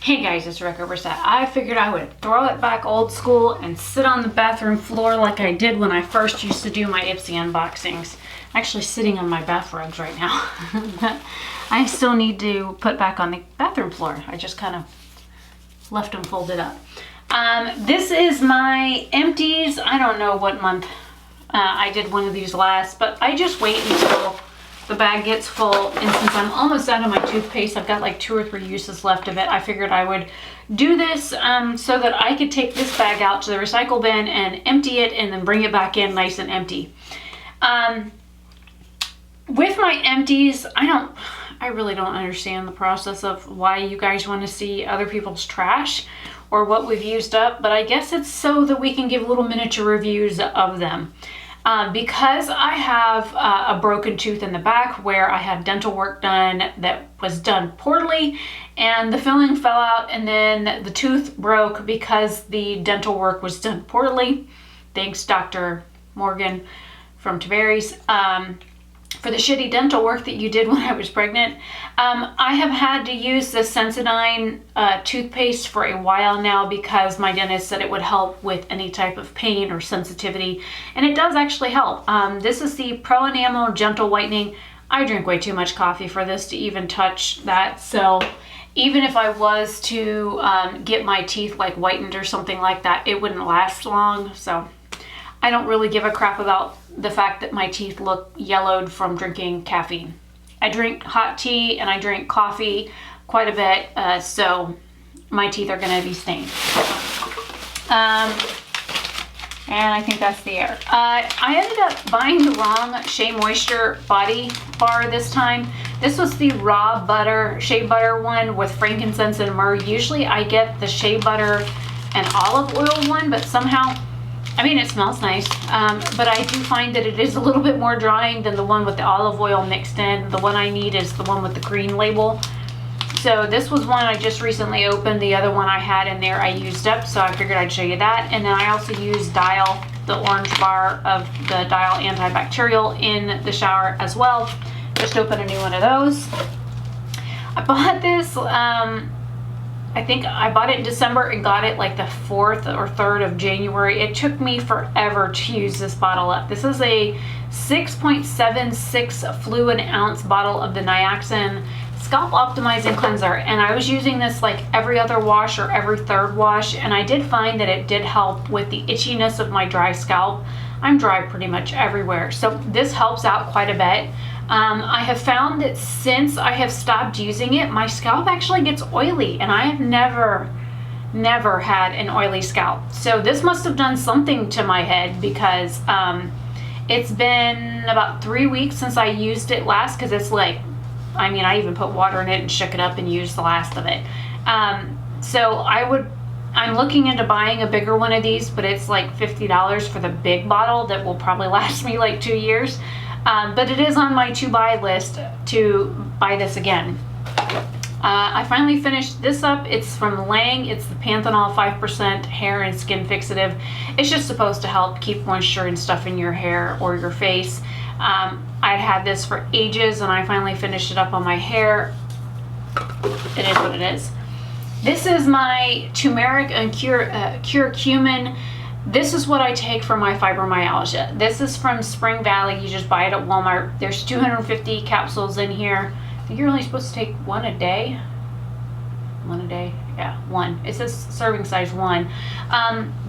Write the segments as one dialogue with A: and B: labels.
A: Hey guys, it's RebeccaLynOberstadt. I figured I would throw it back old school and sit on the bathroom floor like I did when I first used to do my Ipsy unboxings. I'm actually sitting on my bathrobes right now. I still need to put back on the bathroom floor. I just kind of left them folded up. This is my empties. I don't know what month I did one of these last, but I just wait until the bag gets full, and since I'm almost out of my toothpaste, I've got like 2 or 3 uses left of it. I figured I would do this so that I could take this bag out to the recycle bin and empty it and then bring it back in nice and empty. With my empties, I really don't understand the process of why you guys want to see other people's trash or what we've used up, but I guess it's so that we can give little miniature reviews of them. Because I have a broken tooth in the back where I had dental work done that was done poorly, and the filling fell out, and then the tooth broke because the dental work was done poorly. Thanks, Dr. Morgan from Tavares, for the shitty dental work that you did when I was pregnant. I have had to use the Sensodyne toothpaste for a while now because my dentist said it would help with any type of pain or sensitivity, and it does actually help. This is the Pro Enamel Gentle Whitening. I drink way too much coffee for this to even touch that, so even if I was to get my teeth like whitened or something like that, it wouldn't last long. So I don't really give a crap about the fact that my teeth look yellowed from drinking caffeine. I drink hot tea and I drink coffee quite a bit, so my teeth are going to be stained. And I think that's the air. I ended up buying the wrong Shea Moisture body bar this time. This was the raw butter, shea butter one with frankincense and myrrh. Usually I get the shea butter and olive oil one, but somehow, I mean, it smells nice, but I do find that it is a little bit more drying than the one with the olive oil mixed in. The one I need is the one with the green label. So this was one I just recently opened. The other one I had in there I used up, so I figured I'd show you that. And then I also used Dial, the orange bar of the Dial antibacterial in the shower as well. Just opened a new one of those. I bought this, I think I bought it in December and got it like the 4th or 3rd of January. It took me forever to use this bottle up. This is a 6.76 fluid ounce bottle of the Niaxin Scalp Optimizing Cleanser, and I was using this like every other wash or every 3rd wash, and I did find that it did help with the itchiness of my dry scalp. I'm dry pretty much everywhere, so this helps out quite a bit. I have found that since I have stopped using it, my scalp actually gets oily, and I have never had an oily scalp. So this must have done something to my head, because it's been about 3 weeks since I used it last, because it's like, I mean, I even put water in it and shook it up and used the last of it. So I'm looking into buying a bigger one of these, but it's like $50 for the big bottle that will probably last me like 2 years. But it is on my to-buy list to buy this again. I finally finished this up. It's from Lang. It's the Panthenol 5% hair and skin fixative. It's just supposed to help keep moisture and stuff in your hair or your face. I'd had this for ages, and I finally finished it up on my hair. It is what it is. This is my turmeric and curcumin. This is what I take for my fibromyalgia. This is from Spring Valley. You just buy it at Walmart. There's 250 capsules in here. I think you're only supposed to take one a day. One a day? Yeah, one. It says serving size 1.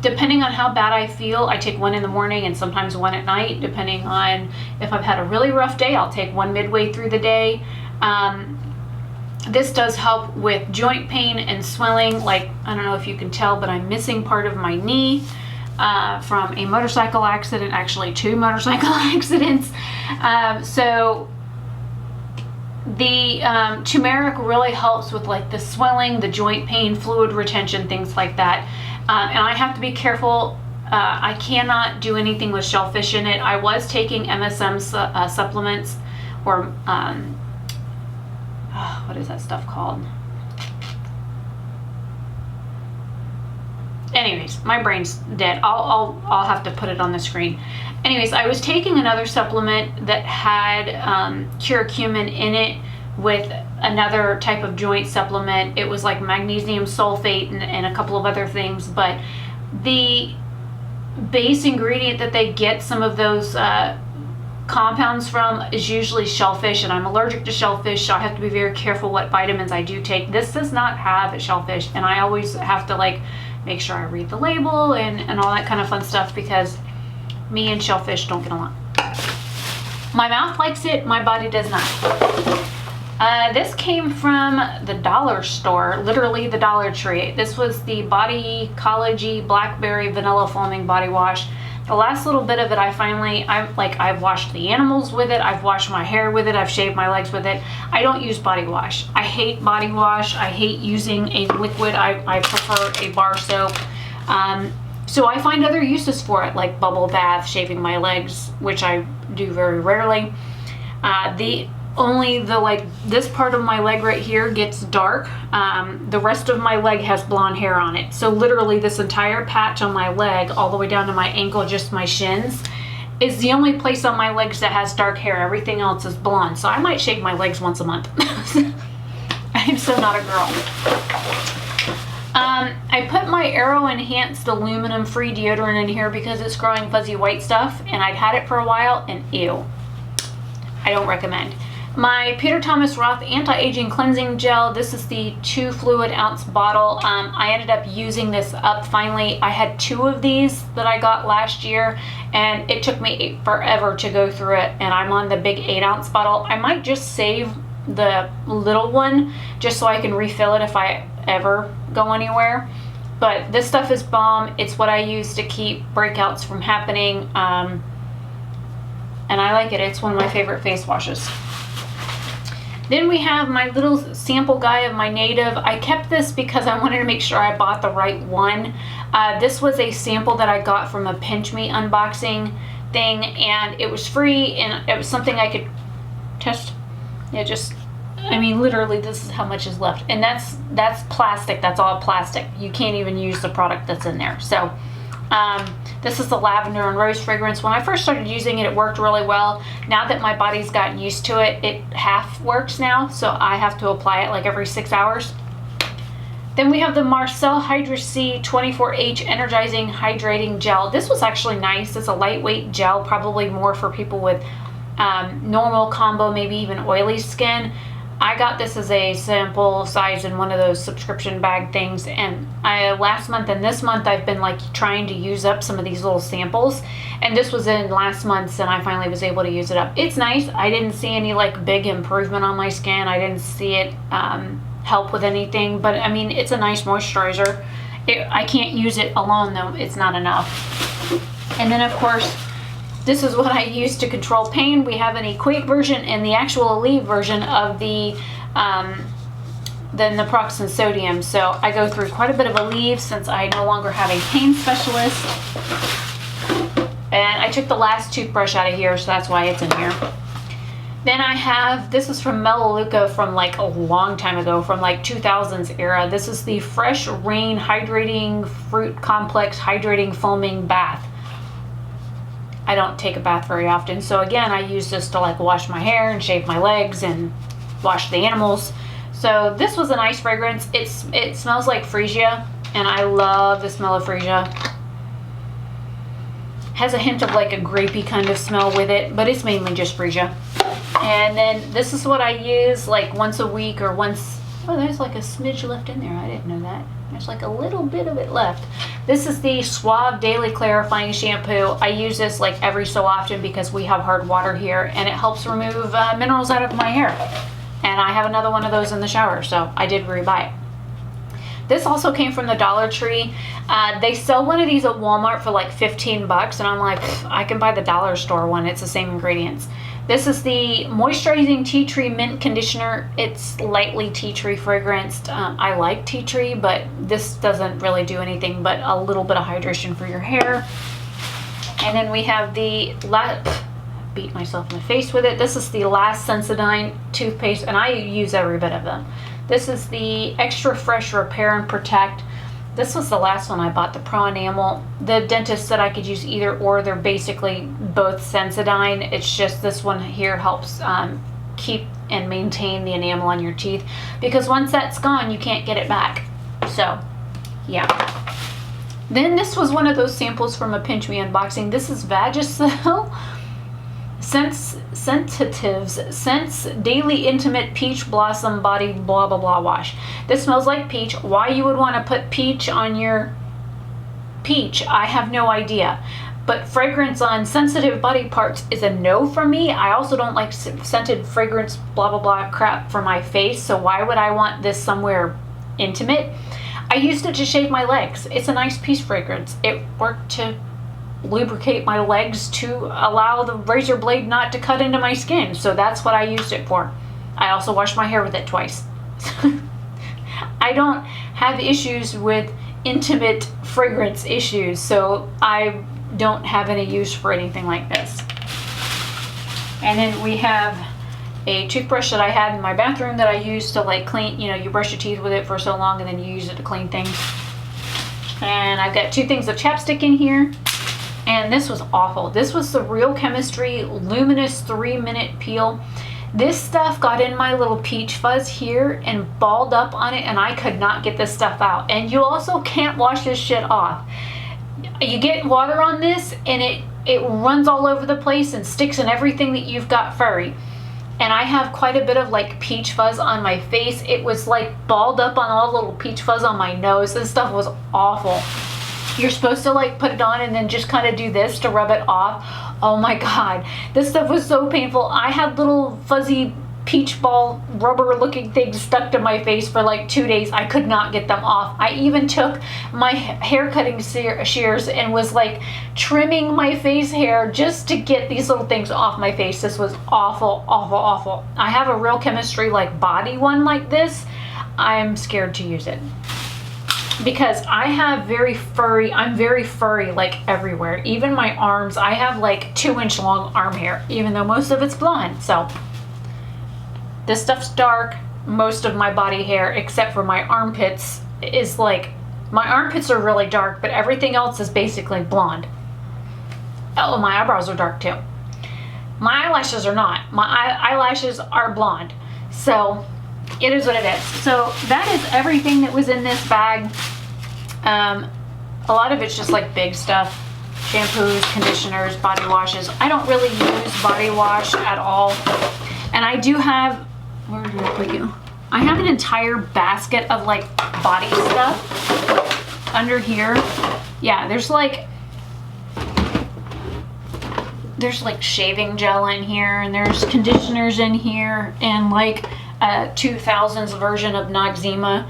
A: Depending on how bad I feel, I take one in the morning and sometimes one at night. Depending on if I've had a really rough day, I'll take one midway through the day. This does help with joint pain and swelling. Like, I don't know if you can tell, but I'm missing part of my knee from a motorcycle accident, actually 2 motorcycle accidents. So the turmeric really helps with like the swelling, the joint pain, fluid retention, things like that. And I have to be careful. I cannot do anything with shellfish in it. I was taking MSM supplements, or what is that stuff called? Anyways, my brain's dead. I'll have to put it on the screen. Anyways, I was taking another supplement that had curcumin in it with another type of joint supplement. It was like magnesium sulfate and a couple of other things, but the base ingredient that they get some of those compounds from is usually shellfish, and I'm allergic to shellfish, so I have to be very careful what vitamins I do take. This does not have shellfish, and I always have to like make sure I read the label and all that kind of fun stuff, because me and shellfish don't get along. My mouth likes it, my body does not. This came from the dollar store, literally the Dollar Tree. This was the Bodycology Blackberry Vanilla Foaming Body Wash. The last little bit of it, I've washed the animals with it, I've washed my hair with it, I've shaved my legs with it. I don't use body wash. I hate body wash. I hate using a liquid. I prefer a bar soap. So I find other uses for it, like bubble bath, shaving my legs, which I do very rarely. This part of my leg right here gets dark. The rest of my leg has blonde hair on it. So literally this entire patch on my leg, all the way down to my ankle, just my shins, is the only place on my legs that has dark hair. Everything else is blonde. So I might shave my legs once a month. I'm so not a girl. I put my Aero Enhanced aluminum free deodorant in here because it's growing fuzzy white stuff, and I'd had it for a while, and ew. I don't recommend. My Peter Thomas Roth Anti-Aging Cleansing Gel. This is the 2 fluid ounce bottle. I ended up using this up finally. I had 2 of these that I got last year, and it took me forever to go through it, and I'm on the big 8 ounce bottle. I might just save the little one just so I can refill it if I ever go anywhere. But this stuff is bomb. It's what I use to keep breakouts from happening, and I like it. It's one of my favorite face washes. Then we have my little sample guy of my Native. I kept this because I wanted to make sure I bought the right one. This was a sample that I got from a Pinch Me unboxing thing, and it was free, and it was something I could test. Literally this is how much is left, and that's plastic. That's all plastic. You can't even use the product that's in there. So this is the lavender and rose fragrance. When I first started using it, it worked really well. Now that my body's gotten used to it, it half works now, so I have to apply it like every 6 hours. Then we have the Marcel Hydra C 24H Energizing Hydrating Gel. This was actually nice. It's a lightweight gel, probably more for people with normal, combo, maybe even oily skin. I got this as a sample size in one of those subscription bag things, and last month and this month I've been like trying to use up some of these little samples, and this was in last month's, and I finally was able to use it up. It's nice. I didn't see any like big improvement on my skin. I didn't see it help with anything, but I mean, it's a nice moisturizer. I can't use it alone though. It's not enough. And then of course, this is what I use to control pain. We have an Equate version and the actual Aleve version of the naproxen sodium. So I go through quite a bit of Aleve since I no longer have a pain specialist. And I took the last toothbrush out of here, so that's why it's in here. Then I have, this is from Melaleuca from like a long time ago, from like 2000s era. This is the Fresh Rain Hydrating Fruit Complex Hydrating Foaming Bath. I don't take a bath very often, so again, I use this to like wash my hair and shave my legs and wash the animals. So this was a nice fragrance. It smells like freesia, and I love the smell of freesia. Has a hint of like a grapey kind of smell with it, but it's mainly just freesia. And then this is what I use like once a week or once. Oh, there's like a smidge left in there. I didn't know that. There's like a little bit of it left. This is the Suave Daily Clarifying Shampoo. I use this like every so often because we have hard water here, and it helps remove minerals out of my hair. And I have another one of those in the shower, so I did rebuy it. This also came from the Dollar Tree. They sell one of these at Walmart for like 15 bucks, and I'm like, I can buy the dollar store one. It's the same ingredients. This is the Moisturizing Tea Tree Mint Conditioner. It's lightly tea tree fragranced. I like tea tree, but this doesn't really do anything but a little bit of hydration for your hair. And then we have the, beat myself in the face with it. This is the Last Sensodyne toothpaste, and I use every bit of them. This is the Extra Fresh Repair and Protect. This was the last one I bought, the Pro Enamel. The dentist said I could use either or. They're basically both Sensodyne. It's just this one here helps keep and maintain the enamel on your teeth, because once that's gone, you can't get it back. So, yeah. Then this was one of those samples from a Pinch Me unboxing. This is Vagisil Sensitives Sense Daily Intimate Peach Blossom Body blah blah blah wash. This smells like peach. Why you would want to put peach on your peach, I have no idea. But fragrance on sensitive body parts is a no for me. I also don't like scented fragrance blah blah blah crap for my face, so why would I want this somewhere intimate? I used it to shave my legs. It's a nice peach fragrance. It worked to lubricate my legs to allow the razor blade not to cut into my skin, so that's what I used it for. I also washed my hair with it twice. I don't have issues with intimate fragrance issues, so I don't have any use for anything like this. And then we have a toothbrush that I had in my bathroom that I used to like clean, you know, you brush your teeth with it for so long and then you use it to clean things. And I've got 2 things of chapstick in here. And this was awful. This was the Real Chemistry Luminous 3-Minute Peel. This stuff got in my little peach fuzz here and balled up on it, and I could not get this stuff out. And you also can't wash this shit off. You get water on this and it runs all over the place and sticks in everything that you've got furry. And I have quite a bit of like peach fuzz on my face. It was like balled up on all the little peach fuzz on my nose. This stuff was awful. You're supposed to like put it on and then just kind of do this to rub it off. Oh my God, this stuff was so painful. I had little fuzzy peach ball rubber looking things stuck to my face for like 2 days. I could not get them off. I even took my hair cutting shears and was like trimming my face hair just to get these little things off my face. This was awful, awful, awful. I have a Real Chemistry like body one like this. I'm scared to use it because I have I'm very furry like everywhere. Even my arms, I have like 2-inch long arm hair, even though most of it's blonde. So this stuff's dark. Most of my body hair, except for my armpits, is like, my armpits are really dark, but everything else is basically blonde. Oh, my eyebrows are dark too. My eyelashes are not. My eyelashes are blonde. So it is what it is. So that is everything that was in this bag. A lot of it's just like big stuff. Shampoos, conditioners, body washes. I don't really use body wash at all. And I do have, where did I put you? I have an entire basket of like body stuff under here. Yeah, there's like shaving gel in here, and there's conditioners in here, and like a 2000s version of Noxzema.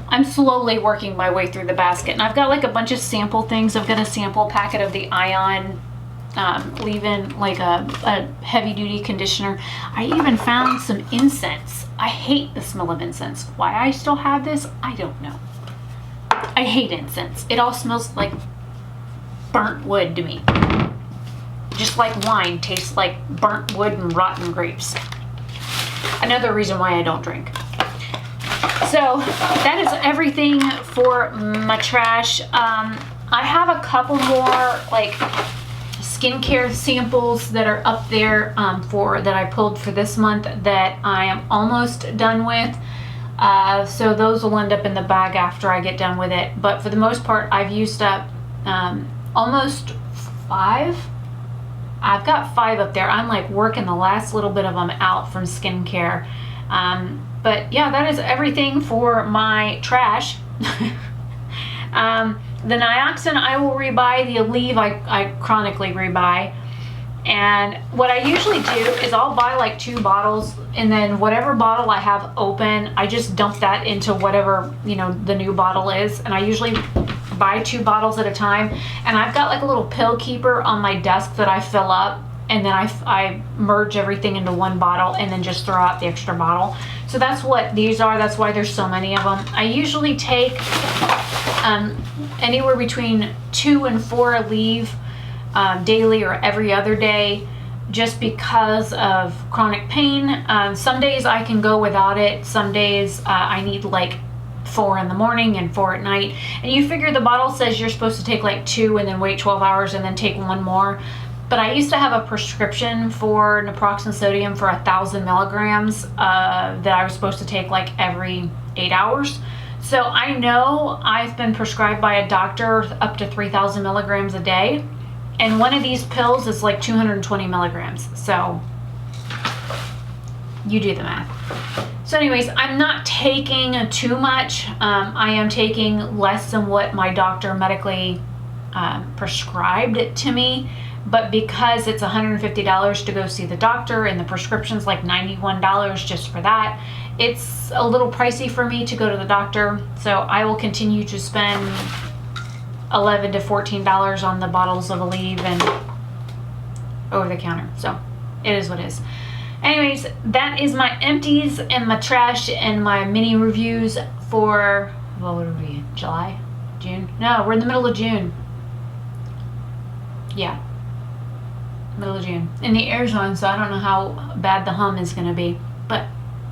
A: I'm slowly working my way through the basket, and I've got like a bunch of sample things. I've got a sample packet of the Ion leave-in, like a heavy-duty conditioner. I even found some incense. I hate the smell of incense. Why I still have this, I don't know. I hate incense. It all smells like burnt wood to me. Just like wine tastes like burnt wood and rotten grapes. Another reason why I don't drink. So that is everything for my trash. I have a couple more like skincare samples that are up there that I pulled for this month that I am almost done with. So those will end up in the bag after I get done with it. But for the most part, I've used up almost 5. I've got 5 up there. I'm like working the last little bit of them out from skincare. But yeah, that is everything for my trash. The Nioxin I will rebuy. The Aleve I chronically rebuy. And what I usually do is I'll buy like 2 bottles, and then whatever bottle I have open, I just dump that into whatever, you know, the new bottle is. And I usually buy 2 bottles at a time. And I've got like a little pill keeper on my desk that I fill up, and then I merge everything into one bottle and then just throw out the extra bottle. So that's what these are. That's why there's so many of them. I usually take anywhere between 2 and 4 Aleve daily or every other day, just because of chronic pain. Some days I can go without it. Some days I need like 4 in the morning and 4 at night. And you figure the bottle says you're supposed to take like 2 and then wait 12 hours and then take 1 more. But I used to have a prescription for naproxen sodium for 1,000 milligrams that I was supposed to take like every 8 hours. So I know I've been prescribed by a doctor up to 3,000 milligrams a day. And one of these pills is like 220 milligrams. So you do the math. So anyways, I'm not taking too much. I am taking less than what my doctor medically prescribed to me. But because it's $150 to go see the doctor and the prescription's like $91 just for that, it's a little pricey for me to go to the doctor. So I will continue to spend $11 to $14 on the bottles of Aleve and over the counter. So it is what it is. Anyways, that is my empties and my trash and my mini reviews for, well, what are we in? July? June? No, we're in the middle of June. Yeah. Middle of June. And the air's on, so I don't know how bad the hum is going to be. But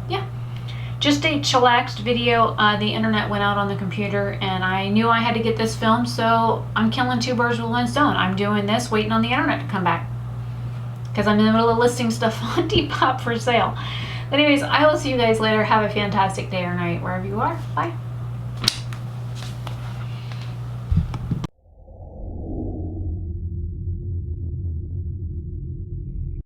A: yeah, just a chillaxed video. The internet went out on the computer and I knew I had to get this filmed, so I'm killing two birds with one stone. I'm doing this, waiting on the internet to come back, because I'm in the middle of listing stuff on Depop for sale. Anyways, I will see you guys later. Have a fantastic day or night wherever you are. Bye.